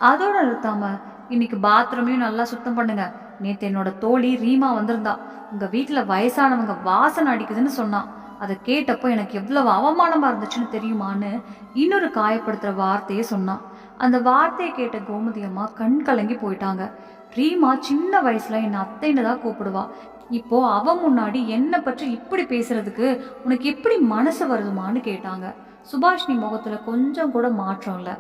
அதோட நிறுத்தாம, இன்னைக்கு பாத்ரூமையும் நல்லா சுத்தம் பண்ணுங்க, நேற்று என்னோட தோழி ரீமா வந்திருந்தா, உங்கள் வீட்டில் வயசானவங்க வாசனை அடிக்குதுன்னு சொன்னான், அதை கேட்டப்போ எனக்கு எவ்வளவு அவமானமாக இருந்துச்சுன்னு தெரியுமான்னு இன்னொரு காயப்படுத்துகிற வார்த்தையே சொன்னான். அந்த வார்த்தையை கேட்ட கோமதி அம்மா கண் கலங்கி போயிட்டாங்க. ரீமா சின்ன வயசுல என்னை அத்தைன்னு தான் கூப்பிடுவா. இப்போ அவ முன்னாடி என்னை பற்றி இப்படி பேசுறதுக்கு உனக்கு எப்படி மனசு வருதுமான்னு கேட்டாங்க. சுபாஷினி முகத்துல கொஞ்சம் கூட மாற்றம் இல்லை.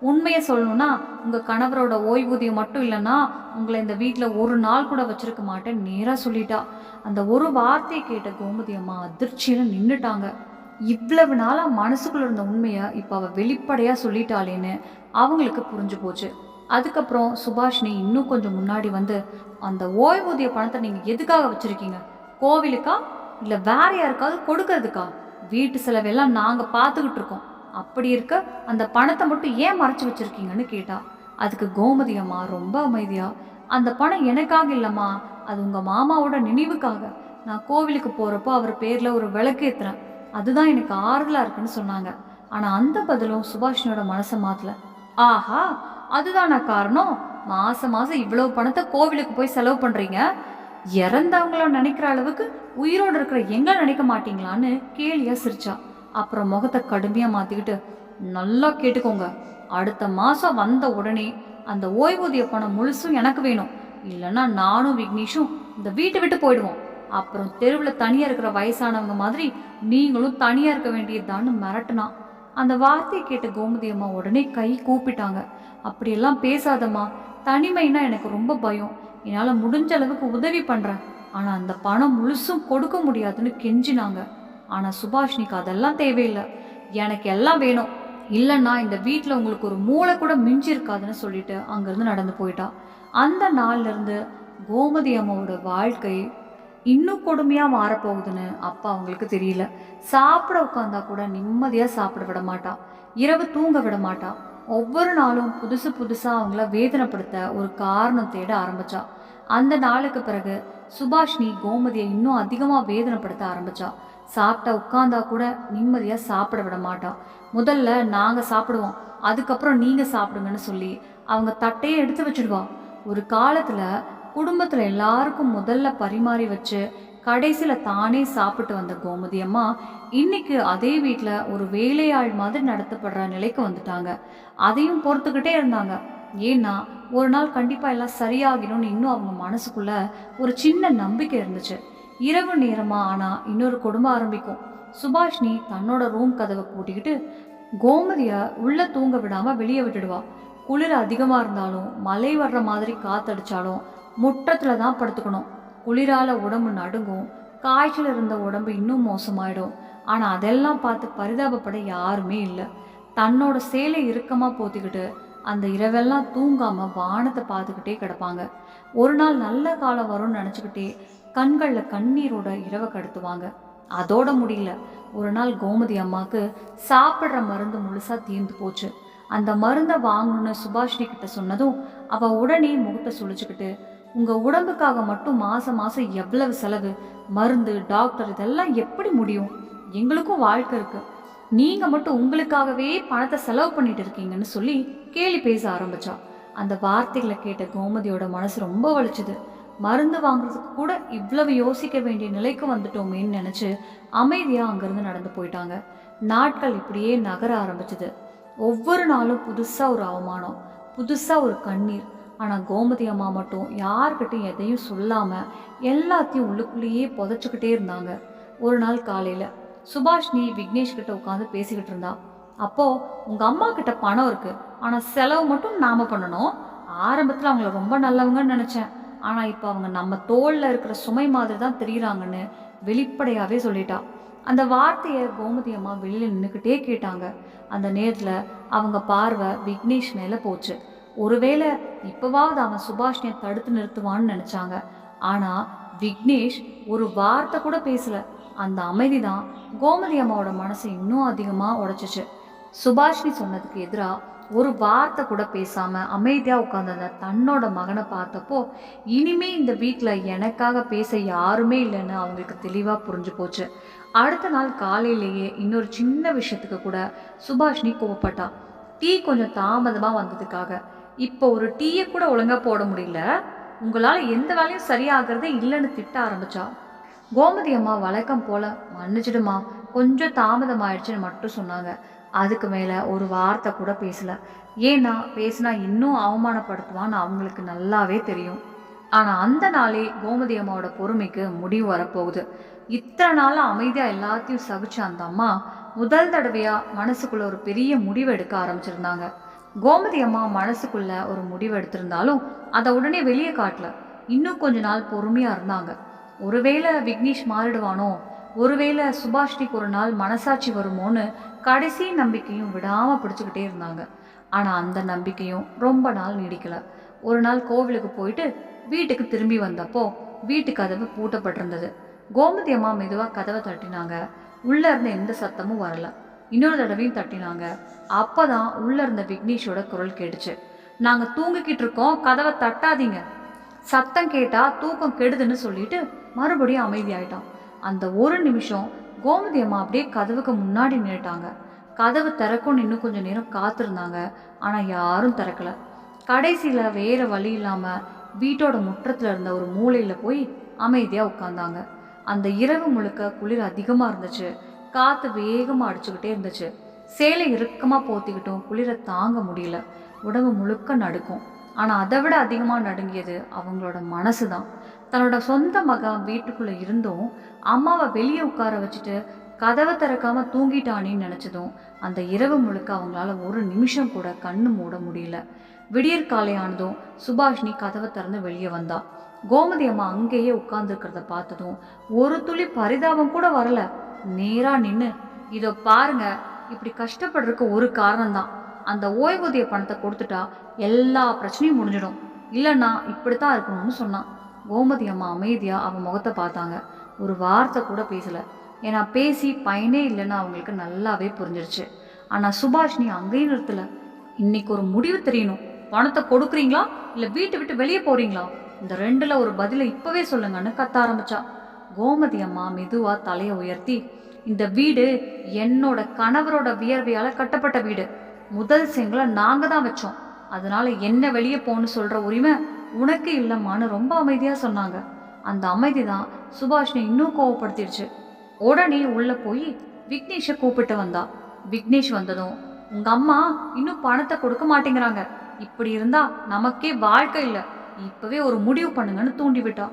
உண்மையை சொல்லணும்னா உங்க கணவரோட ஓய்வூதியம் மட்டும் இல்லைன்னா உங்களை இந்த வீட்டில் ஒரு நாள் கூட வச்சிருக்க மாட்டேன்னு நேராக சொல்லிட்டா. அந்த ஒரு வார்த்தையை கேட்ட கோமதி அம்மா அதிர்ச்சியில நின்றுட்டாங்க. இவ்வளவு நாளா மனசுக்குள்ள இருந்த உண்மையை இப்போ அவ வெளிப்படையா சொல்லிட்டாளேன்னு அவங்களுக்கு புரிஞ்சு போச்சு. அதுக்கப்புறம் சுபாஷினி இன்னும் கொஞ்சம் முன்னாடி வந்து, அந்த ஓய்வூதிய பணத்தை நீங்க எதுக்காக வச்சிருக்கீங்க? கோவிலுக்கா இல்ல வேற யாருக்காவது கொடுக்கறதுக்கா? வீட்டு செலவெல்லாம் நாங்க பார்த்துக்கிட்டு இருக்கோம். அப்படி இருக்க அந்த பணத்தை மட்டும் ஏன் மறைச்சு வச்சிருக்கீங்கன்னு கேட்டா. அதுக்கு கோமதி அம்மா ரொம்ப அமைதியா, அந்த பணம் எனக்காக இல்லம்மா, அது உங்க மாமாவோட நினைவுக்காக. நான் கோவிலுக்கு போறப்போ அவர் பேர்ல ஒரு விளக்கு ஏத்துறேன், அதுதான் எனக்கு ஆறுதலா இருக்குன்னு சொன்னாங்க. ஆனா அந்த பதிலும் சுபாஷினியோட மனசை மாத்தல. ஆஹா, அதுதானா காரணம்? மாசம் மாசம் இவ்வளவு பணத்தை கோவிலுக்கு போய் செலவு பண்றீங்க, இறந்தவங்கள நினைக்கிற அளவுக்கு உயிரோடு இருக்கிற எங்க நினைக்க மாட்டீங்களான்னு கேலியா சிரிச்சா. அப்புறம் முகத்தை கடுமையா மாத்திக்கிட்டு, நல்லா கேட்டுக்கோங்க, அடுத்த மாசம் வந்த உடனே அந்த ஓய்வூதிய பணம் முழுசும் எனக்கு வேணும், இல்லைன்னா நானும் விக்னேஷும் இந்த வீட்டை விட்டு போயிடுவோம். அப்புறம் தெருவில் தனியா இருக்கிற வயசானவங்க மாதிரி நீங்களும் தனியா இருக்க வேண்டியதுதான்னு மிரட்டுனான். அந்த வார்த்தையை கேட்ட கோமதி அம்மா உடனே கை கூப்பிட்டாங்க. அப்படியெல்லாம் பேசாதம்மா, தனிமைன்னா எனக்கு ரொம்ப பயம், என்னால் முடிஞ்ச அளவுக்கு உதவி பண்ணுறேன், ஆனால் அந்த பணம் முழுசும் கொடுக்க முடியாதுன்னு கெஞ்சினாங்க. ஆனால் சுபாஷினிக்கு அதெல்லாம் தேவையில்லை, எனக்கு எல்லாம் வேணும், இல்லைன்னா இந்த வீட்டில் உங்களுக்கு ஒரு மூளை கூட மிஞ்சி இருக்காதுன்னு சொல்லிட்டு அங்கேருந்து நடந்து போயிட்டா. அந்த நாள்லேருந்து கோமதி அம்மாவோட வாழ்க்கை இன்னும் கொடுமையாக மாறப்போகுதுன்னு அப்பா அவங்களுக்கு தெரியல. சாப்பிட உட்காந்தா கூட நிம்மதியாக சாப்பிட விட மாட்டா, இரவு தூங்க விட மாட்டா. ஒவ்வொரு நாளும் புதுசு புதுசாக அவங்கள வேதனைப்படுத்த ஒரு காரணம் தேட ஆரம்பிச்சா. அந்த நாளுக்கு பிறகு சுபாஷினி கோமதியை இன்னும் அதிகமாக வேதனைப்படுத்த ஆரம்பிச்சா. சாப்பிட்டா உட்காந்தா கூட நிம்மதியாக சாப்பிட விட மாட்டா. முதல்ல நாங்கள் சாப்பிடுவோம், அதுக்கப்புறம் நீங்கள் சாப்பிடுங்கன்னு சொல்லி அவங்க தட்டையே எடுத்து வச்சிடுவா. ஒரு காலத்தில் குடும்பத்தில் எல்லாருக்கும் முதல்ல பரிமாறி வச்சு கடைசியில் தானே சாப்பிட்டு வந்த கோமதி அம்மா இன்னைக்கு அதே வீட்டில் ஒரு வேலையாள் மாதிரி நடத்தப்படுற நிலைக்கு வந்துட்டாங்க. அதையும் பொறுத்துக்கிட்டே இருந்தாங்க. ஏன்னா ஒரு நாள் கண்டிப்பாக எல்லாம் சரியாகிடும்னு இன்னும் அவங்க மனசுக்குள்ள ஒரு சின்ன நம்பிக்கை இருந்துச்சு. இரவு நேரமா ஆனால் இன்னொரு குடும்பம் ஆரம்பிக்கும். சுபாஷினி தன்னோட ரூம் கதவை பூட்டிக்கிட்டு கோமதியை உள்ள தூங்க விடாம வெளியே விட்டுடுவா. குளிர் அதிகமாக இருந்தாலும் மழை வர்ற மாதிரி காத்தடிச்சாலும் முற்றத்துல தான் படுத்துக்கணும். குளிரால உடம்பு நடுங்கும், காய்ச்சல் இருந்த உடம்பு இன்னும் மோசமாயிடும். ஆனா அதெல்லாம் பார்த்து பரிதாபப்பட யாருமே இல்லை. தன்னோட சேலை இறுக்கமா போத்திக்கிட்டு அந்த இரவெல்லாம் தூங்காம வானத்தை பார்த்துக்கிட்டே கிடப்பாங்க. ஒரு நாள் நல்ல காலம் வரும்னு நினச்சிக்கிட்டே கண்கள்ல கண்ணீரோட இரவை கடத்துவாங்க. அதோட முடியல. ஒரு நாள் கோமதி அம்மாவுக்கு சாப்பிட்ற மருந்து முழுசா தீர்ந்து போச்சு. அந்த மருந்தை வாங்கணும்னு சுபாஷினி கிட்ட சொன்னதும் அவ உடனே முகத்தை சுழிச்சுக்கிட்டு, உங்க உடம்புக்காக மட்டும் மாசம் மாசம் எவ்வளவு செலவு, மருந்து, டாக்டர், இதெல்லாம் எப்படி முடியும்? எங்களுக்கும் வாழ்க்கை இருக்கு, நீங்க மட்டும் உங்களுக்காகவே பணத்தை செலவு பண்ணிட்டு இருக்கீங்கன்னு சொல்லி கேலி பேச ஆரம்பிச்சா. அந்த வார்த்தைகளை கேட்ட கோமதியோட மனசு ரொம்ப வலிச்சுது. மருந்து வாங்குறதுக்கு கூட இவ்வளவு யோசிக்க வேண்டிய நிலைக்கு வந்துட்டோமேன்னு நினைச்சு அமைதியா அங்கிருந்து நடந்து போயிட்டாங்க. நாட்கள் இப்படியே நகர ஆரம்பிச்சது. ஒவ்வொரு நாளும் புதுசா ஒரு அவமானம், புதுசா ஒரு கண்ணீர். ஆனா கோமதி அம்மா மட்டும் யார்கிட்டையும் எதையும் சொல்லாம எல்லாத்தையும் உள்ளுக்குள்ளேயே புதைச்சுக்கிட்டே இருந்தாங்க. ஒரு நாள் காலையில சுபாஷினி விக்னேஷ் கிட்ட உட்காந்து பேசிக்கிட்டு இருந்தா. அப்போ, உங்க அம்மா கிட்ட பணம் இருக்கு, ஆனா செலவு மட்டும் நாம பண்ணணும். ஆரம்பத்துல அவங்கள ரொம்ப நல்லவங்கன்னு நினைச்சேன், ஆனா இப்ப அவங்க நம்ம தோல்ல இருக்கிற சுமை மாதிரி தான் தெரியுறாங்கன்னு வெளிப்படையாவே சொல்லிட்டா. அந்த வார்த்தையை கோமதி அம்மா வெளியில நின்றுக்கிட்டே கேட்டாங்க. அந்த நேரத்துல அவங்க பார்வை விக்னேஷ் மேல போச்சு. ஒருவேளை இப்பவாவது அவன் சுபாஷினியை தடுத்து நிறுத்துவான்னு நினைச்சாங்க. ஆனா விக்னேஷ் ஒரு வார்த்தை கூட பேசல. அந்த அமைதி தான் கோமதி அம்மாவோட மனசை இன்னும் அதிகமா உடைச்சிச்சு. சுபாஷினி சொன்னதுக்கு எதிராக ஒரு வார்த்தை கூட பேசாம அமைதியா உட்கார்ந்த தன்னோட மகனை பார்த்தப்போ, இனிமே இந்த வீட்டுல எனக்காக பேச யாருமே இல்லைன்னு அவங்களுக்கு தெளிவா புரிஞ்சு போச்சு. அடுத்த நாள் காலையிலேயே இன்னொரு சின்ன விஷயத்துக்கு கூட சுபாஷினி கோவப்பட்டா. டீ கொஞ்சம் தாமதமா வந்ததுக்காக. இப்போ ஒரு டீயை கூட ஒழுங்கா போட முடியல, உங்களால எந்த வேலையும் சரியாகிறதே இல்லைன்னு திட்ட ஆரம்பிச்சா. கோமதி அம்மா வழக்கம் போல, மன்னிச்சிடுமா, கொஞ்சம் தாமதம் ஆயிடுச்சுன்னு மட்டும் சொன்னாங்க. அதுக்கு மேலே ஒரு வார்த்தை கூட பேசல. ஏன்னா பேசினா இன்னும் அவமானப்படுத்துவான்னு அவங்களுக்கு நல்லாவே தெரியும். ஆனால் அந்த நாளே கோமதி அம்மாவோட பொறுமைக்கு முடிவு வரப்போகுது. இத்தனை நாளாக அமைதியாக எல்லாத்தையும் சகிச்ச அந்த அம்மா முதல் தடவையாக மனசுக்குள்ள ஒரு பெரிய முடிவு எடுக்க ஆரம்பிச்சிருந்தாங்க. கோமதி அம்மா மனசுக்குள்ள ஒரு முடிவு எடுத்திருந்தாலும் அதை உடனே வெளியே காட்டல. இன்னும் கொஞ்ச நாள் பொறுமையாக இருந்தாங்க. ஒருவேளை விக்னேஷ் மாறிடுவானோ, ஒருவேளை சுபாஷ்னிக்கு ஒரு நாள் மனசாட்சி வருமோன்னு கடைசி நம்பிக்கையும் விடாமல் பிடிச்சிக்கிட்டே இருந்தாங்க. ஆனால் அந்த நம்பிக்கையும் ரொம்ப நாள் நீடிக்கல. ஒரு நாள் கோவிலுக்கு போயிட்டு வீட்டுக்கு திரும்பி வந்தப்போ வீட்டு கதவு பூட்டப்பட்டிருந்தது. கோமதி அம்மா மெதுவாக கதவை தட்டினாங்க. உள்ளே இருந்த எந்த சத்தமும் வரல. இன்னொரு தடவையும் தட்டினாங்க. அப்போதான் உள்ளே இருந்த விக்னேஷோட குரல் கேட்டுச்சு. நாங்கள் தூங்கிக்கிட்டு இருக்கோம், கதவை தட்டாதீங்க. சத்தம் கேட்டா தூக்கம் கெடுதுன்னு சொல்லிட்டு மறுபடியும் அமைதியாயிட்டான். அந்த ஒரு நிமிஷம் கோமதி அம்மா அப்படியே கதவுக்கு முன்னாடி நின்றுட்டாங்க. கதவு திறக்கும்னு இன்னும் கொஞ்சம் நேரம் காத்திருந்தாங்க. ஆனால் யாரும் திறக்கல. கடைசியில் வேற வழி இல்லாமல் வீட்டோட முற்றத்தில் இருந்த ஒரு மூலையில் போய் அமைதியாக உட்காந்தாங்க. அந்த இரவு முழுக்க குளிர் அதிகமாக இருந்துச்சு. காற்று வேகமாக அடிச்சுக்கிட்டே இருந்துச்சு. சேலை இறுக்கமாக போத்திக்கிட்டும் குளிரை தாங்க முடியல. உடம்பு முழுக்க நடுக்கும். ஆனால் அதை விட அதிகமாக நடுங்கியது அவங்களோட மனசு தான். தன்னோட சொந்த மகன் வீட்டுக்குள்ளே இருந்தும் அம்மாவை வெளியே உட்கார வச்சுட்டு கதவை திறக்காம தூங்கிட்டானேன்னு நினச்சதும் அந்த இரவு முழுக்க அவங்களால ஒரு நிமிஷம் கூட கண்ணு மூட முடியல. விடியற் காலையானதும் சுபாஷினி கதவை திறந்து வெளியே வந்தா. கோமதி அம்மா அங்கேயே உட்கார்ந்துருக்கிறத பார்த்ததும் ஒரு துளி பரிதாபம் கூட வரல. நேரா நின்று, இதோ பாருங்க, இப்படி கஷ்டப்படுறதுக்கு ஒரு காரணம்தான். அந்த ஓய்வூதிய பணத்தை கொடுத்துட்டா எல்லா பிரச்சனையும் முடிஞ்சிடும். இல்லைன்னா இப்படித்தான் இருக்கணும்னு சொன்னான். கோமதி அம்மா அமைதியாக அவன் முகத்தை பார்த்தாங்க. ஒரு வார்த்தை கூட பேசலை. ஏன்னா பேசி பயனே இல்லைன்னு அவங்களுக்கு நல்லாவே புரிஞ்சிருச்சு. ஆனால் சுபாஷினி அங்கேயும் நிறுத்தலை. இன்னைக்கு ஒரு முடிவு தெரியணும். பணத்தை கொடுக்குறீங்களா இல்லை வீட்டை விட்டு வெளியே போறீங்களா? இந்த ரெண்டுல ஒரு பதிலை இப்பவே சொல்லுங்கன்னு கத்த ஆரம்பிச்சா. கோமதி அம்மா மெதுவா தலையை உயர்த்தி, இந்த வீடு என்னோட கணவரோட வியர்வையால கட்டப்பட்ட வீடு. முதல் செங்கலை நாங்க தான் வச்சோம். அதனால என்ன வெளியே போன்னு சொல்ற உரிமை உனக்கு இல்லம்மான்னு ரொம்ப அமைதியா சொன்னாங்க. அந்த அமைதி தான் சுபாஷினி இன்னும் கோவப்படுத்திடுச்சு. உடனே உள்ள போய் விக்னேஷை கூப்பிட்டு வந்தா. விக்னேஷ் வந்ததும், உங்க அம்மா இன்னும் பணத்தை கொடுக்க மாட்டேங்கிறாங்க. இப்படி இருந்தா நமக்கே வாழ்க்கை இல்லை. இப்பவே ஒரு முடிவு பண்ணுங்கன்னு தூண்டி விட்டா.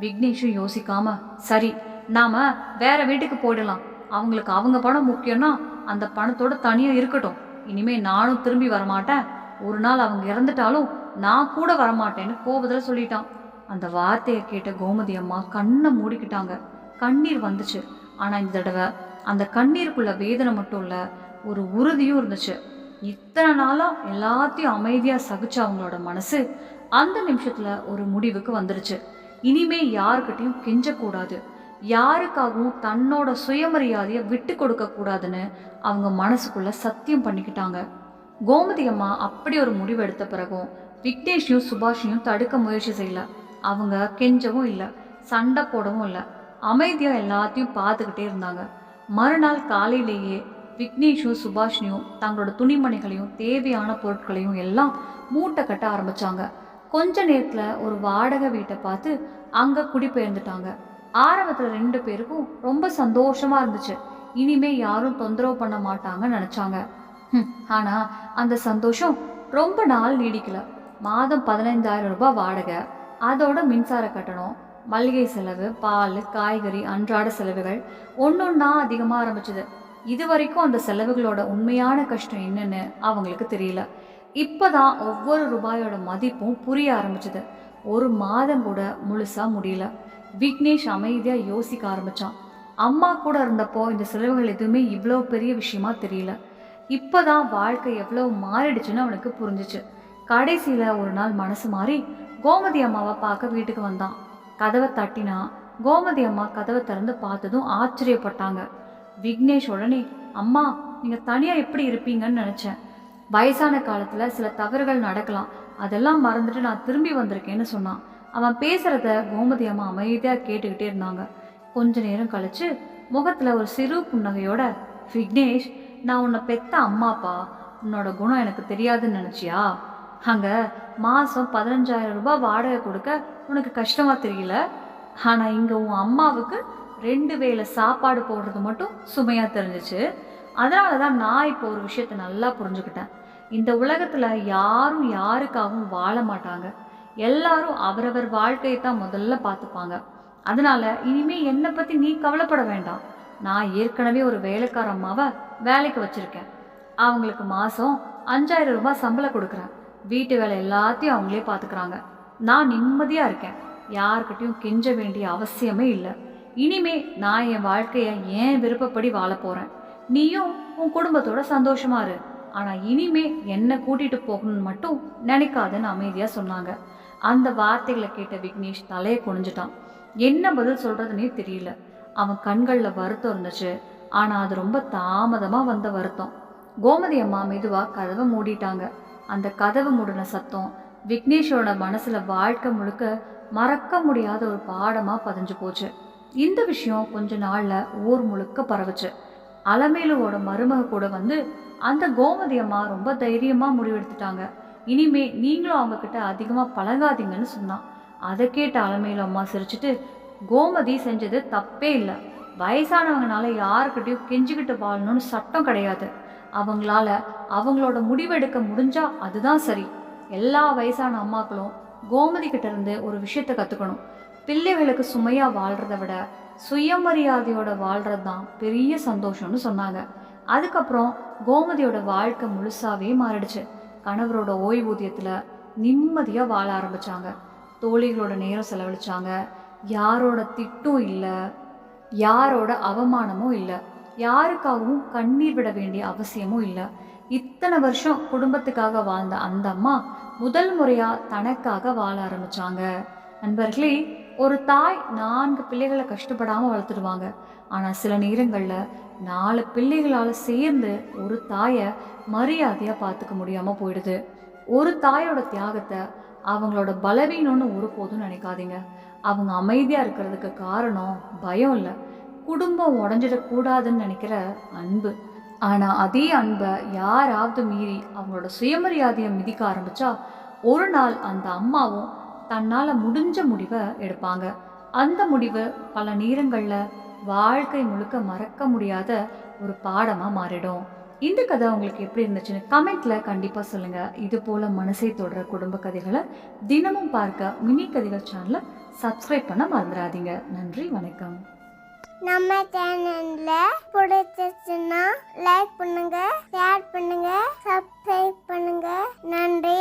விக்னேஷும் யோசிக்காம, சரி நாம வேற வீட்டுக்கு போயிடலாம். அவங்களுக்கு அவங்க பணம் முக்கியம்னா அந்த பணத்தோட தனியா இருக்கட்டும். இனிமே நானும் திரும்பி வரமாட்டேன். ஒரு நாள் அவங்க இறந்துட்டாலும் நான் கூட வரமாட்டேன்னு கோபத்தில் சொல்லிட்டான். அந்த வார்த்தையை கேட்ட கோமதி அம்மா கண்ணை மூடிக்கிட்டாங்க. கண்ணீர் வந்துச்சு. ஆனால் இந்த தடவை அந்த கண்ணீருக்குள்ள வேதனை மட்டும் இல்லை, ஒரு உறுதியும் இருந்துச்சு. இத்தனை நாளாக எல்லாத்தையும் அமைதியாக சகிச்ச அவங்களோட மனசு அந்த நிமிஷத்தில் ஒரு முடிவுக்கு வந்துடுச்சு. இனிமே யாருக்கிட்டையும் கெஞ்சக்கூடாது, யாருக்காகவும் தன்னோட சுயமரியாதையை விட்டு கொடுக்க கூடாதுன்னு அவங்க மனசுக்குள்ள சத்தியம் பண்ணிக்கிட்டாங்க. கோமதி அம்மா அப்படி ஒரு முடிவு எடுத்த பிறகும் விக்னேஷையும் சுபாஷையும் தடுக்க முயற்சி செய்யல. அவங்க கெஞ்சவும் இல்லை, சண்டை போடவும் இல்லை. அமைதியாக எல்லாத்தையும் பார்த்துக்கிட்டே இருந்தாங்க. மறுநாள் காலையிலேயே விக்னேஷும் சுபாஷினியும் தங்களோட துணிமணிகளையும் தேவையான பொருட்களையும் எல்லாம் மூட்டை கட்ட ஆரம்பிச்சாங்க. கொஞ்ச நேரத்தில் ஒரு வாடகை வீட்டை பார்த்து அங்கே குடிபெயர்ந்துட்டாங்க. ஆரம்பத்தில் 2 பேருக்கும் ரொம்ப சந்தோஷமா இருந்துச்சு. இனிமே யாரும் தொந்தரவு பண்ண மாட்டாங்கன்னு நினச்சாங்க. ஆனால் அந்த சந்தோஷம் ரொம்ப நாள் நீடிக்கல. மாதம் 15,000 ரூபாய் வாடகை, அதோட மின்சார கட்டணம், மளிகை செலவு, பால், காய்கறி, அன்றாட செலவுகள் ஒன்றொன்னா அதிகமாக ஆரம்பிச்சுது. இது வரைக்கும் அந்த செலவுகளோட உண்மையான கஷ்டம் என்னன்னு அவங்களுக்கு தெரியல. இப்போதான் ஒவ்வொரு ரூபாயோட மதிப்பும் புரிய ஆரம்பிச்சது. ஒரு மாதம் கூட முழுசா முடியல. விக்னேஷ் அமைதியாக யோசிக்க ஆரம்பிச்சான். அம்மா கூட இருந்தப்போ இந்த செலவுகள் எதுவுமே இவ்வளோ பெரிய விஷயமா தெரியல. இப்போதான் வாழ்க்கை எவ்வளோ மாறிடுச்சுன்னு அவனுக்கு புரிஞ்சிச்சு. கடைசியில் ஒரு நாள் மனசு மாறி கோமதி அம்மாவை பார்க்க வீட்டுக்கு வந்தான். கதவை தட்டினா கோமதி அம்மா கதவை திறந்து பார்த்ததும் ஆச்சரியப்பட்டாங்க. விக்னேஷ் உடனே, அம்மா நீங்கள் தனியாக எப்படி இருப்பீங்கன்னு நினச்சேன். வயசான காலத்தில் சில தவறுகள் நடக்கலாம், அதெல்லாம் மறந்துட்டு நான் திரும்பி வந்திருக்கேன்னு சொன்னான். அவன் பேசுகிறத கோமதி அம்மா அமைதியாக கேட்டுக்கிட்டே இருந்தாங்க. கொஞ்ச நேரம் கழிச்சு முகத்தில் ஒரு சிறு புன்னகையோட, விக்னேஷ், நான் உன்னை பெத்த அம்மாப்பா, உன்னோட குணம் எனக்கு தெரியாதுன்னு நினச்சியா? அங்கே மாதம் 15,000 ரூபாய் வாடகை கொடுக்க உனக்கு கஷ்டமாக தெரியல. ஆனால் இங்கே உன் அம்மாவுக்கு 2 வேளை சாப்பாடு போடுறது மட்டும் சுமையாக தெரிஞ்சிச்சு. அதனால தான் நான் இப்போ ஒரு விஷயத்தை நல்லா புரிஞ்சுக்கிட்டேன். இந்த உலகத்தில் யாரும் யாருக்காகவும் வாழ மாட்டாங்க. எல்லாரும் அவரவர் வாழ்க்கையை தான் முதல்ல பார்த்துப்பாங்க. அதனால இனிமே என்னை பற்றி நீ கவலைப்பட வேண்டாம். நான் ஏற்கனவே ஒரு வேலைக்கார அம்மாவை வேலைக்கு வச்சுருக்கேன். அவங்களுக்கு மாதம் 5000 ரூபாய் சம்பளம் கொடுக்குறேன். வீட்டு வேலை எல்லாத்தையும் அவங்களே பார்த்துக்கிறாங்க. நான் நிம்மதியாக இருக்கேன். யார்கிட்டையும் கெஞ்ச வேண்டிய அவசியமே இல்லை. இனிமே நான் என் வாழ்க்கையை ஏன் விருப்பப்படி வாழ போகிறேன். நீயும் உன் குடும்பத்தோட சந்தோஷமா இரு. ஆனால் இனிமே என்னை கூட்டிகிட்டு போகணும்னு மட்டும் நினைக்காதுன்னு அமைதியாக சொன்னாங்க. அந்த வார்த்தைகளை கேட்ட விக்னேஷ் தலையை குனிஞ்சிட்டான். என்ன பதில் சொல்கிறதுனே தெரியல. அவன் கண்களில் வருத்தம் இருந்துச்சு. ஆனால் அது ரொம்ப தாமதமாக வந்த வருத்தம். கோமதி அம்மா மெதுவாக கதவை மூடிட்டாங்க. அந்த கதவு மூடின சத்தம் விக்னேஷோட மனசில் வாழ்க்கை முழுக்க மறக்க முடியாத ஒரு பாடமாக பதிஞ்சு போச்சு. இந்த விஷயம் கொஞ்ச நாளில் ஊர் முழுக்க பரவுச்சு. அலமேலுவோட மருமக கூட வந்து அந்த கோமதி அம்மா ரொம்ப தைரியமாக முடிவெடுத்துட்டாங்க. இனிமே நீங்களும் அவங்கக்கிட்ட அதிகமாக பழகாதீங்கன்னு சொன்னான். அதை கேட்ட அலமேலு அம்மா சிரிச்சுட்டு, கோமதி செஞ்சது தப்பே இல்லை. வயசானவங்கனால யாருக்கிட்டையும் கெஞ்சிக்கிட்டு வாழணும்னு சட்டம் கிடையாது. அவங்களால அவங்களோட முடிவெடுக்க முடிஞ்சா அதுதான் சரி. எல்லா வயசான அம்மாக்களும் கோமதி கிட்ட இருந்து ஒரு விஷயத்த கற்றுக்கணும். பிள்ளைகளுக்கு சுமையாக வாழ்கிறத விட சுயமரியாதையோட வாழ்கிறது தான் பெரிய சந்தோஷம்னு சொன்னாங்க. அதுக்கப்புறம் கோமதியோட வாழ்க்கை முழுசாவே மாறிடுச்சு. கணவரோட ஓய்வூதியத்தில் நிம்மதியாக வாழ ஆரம்பித்தாங்க. தோழிகளோட நேரம் செலவழித்தாங்க. யாரோட திட்டும் இல்லை, யாரோட அவமானமும் இல்லை, யாருக்காகவும் கண்ணீர் விட வேண்டிய அவசியமும் இல்லை. இத்தனை வருஷம் குடும்பத்துக்காக வாழ்ந்த அந்த அம்மா முதல் முறையாக தனக்காக வாழ ஆரம்பித்தாங்க. நண்பர்களே, ஒரு தாய் 4 பிள்ளைகளை கஷ்டப்படாமல் வளர்த்துடுவாங்க. ஆனால் சில நேரங்களில் 4 பிள்ளைகளால் சேர்ந்து ஒரு தாயை மரியாதையாக பார்த்துக்க முடியாமல் போயிடுது. ஒரு தாயோட தியாகத்தை அவங்களோட பலவீனம்னு ஒருபோதும் நினைக்காதீங்க. அவங்க அமைதியாக இருக்கிறதுக்கு காரணம் பயம் இல்லை, குடும்பம் உடஞ்சிடக்கூடாதுன்னு நினைக்கிற அன்பு. ஆனால் அதே அன்பை யாராவது மீறி அவங்களோட சுயமரியாதையை மிதிக்க ஆரம்பித்தா ஒரு நாள் அந்த அம்மாவும் தன்னால் முடிஞ்ச முடிவை எடுப்பாங்க. அந்த முடிவு பல நேரங்களில் வாழ்க்கை முழுக்க மறக்க முடியாத ஒரு பாடமாக மாறிடும். இந்த கதை உங்களுக்கு எப்படி இருந்துச்சுன்னு கமெண்ட்டில் கண்டிப்பாக சொல்லுங்கள். இது போல் மனசை தொடர குடும்ப கதைகளை தினமும் பார்க்க மினி கதைகள் சேனலை சப்ஸ்கிரைப் பண்ண மறந்துடாதீங்க. நன்றி, வணக்கம். நம்ம சேனல்ல பிடிச்சிருச்சுன்னா லைக் பண்ணுங்க, ஷேர் பண்ணுங்க, சப்ஸ்கிரைப் பண்ணுங்க. நன்றி.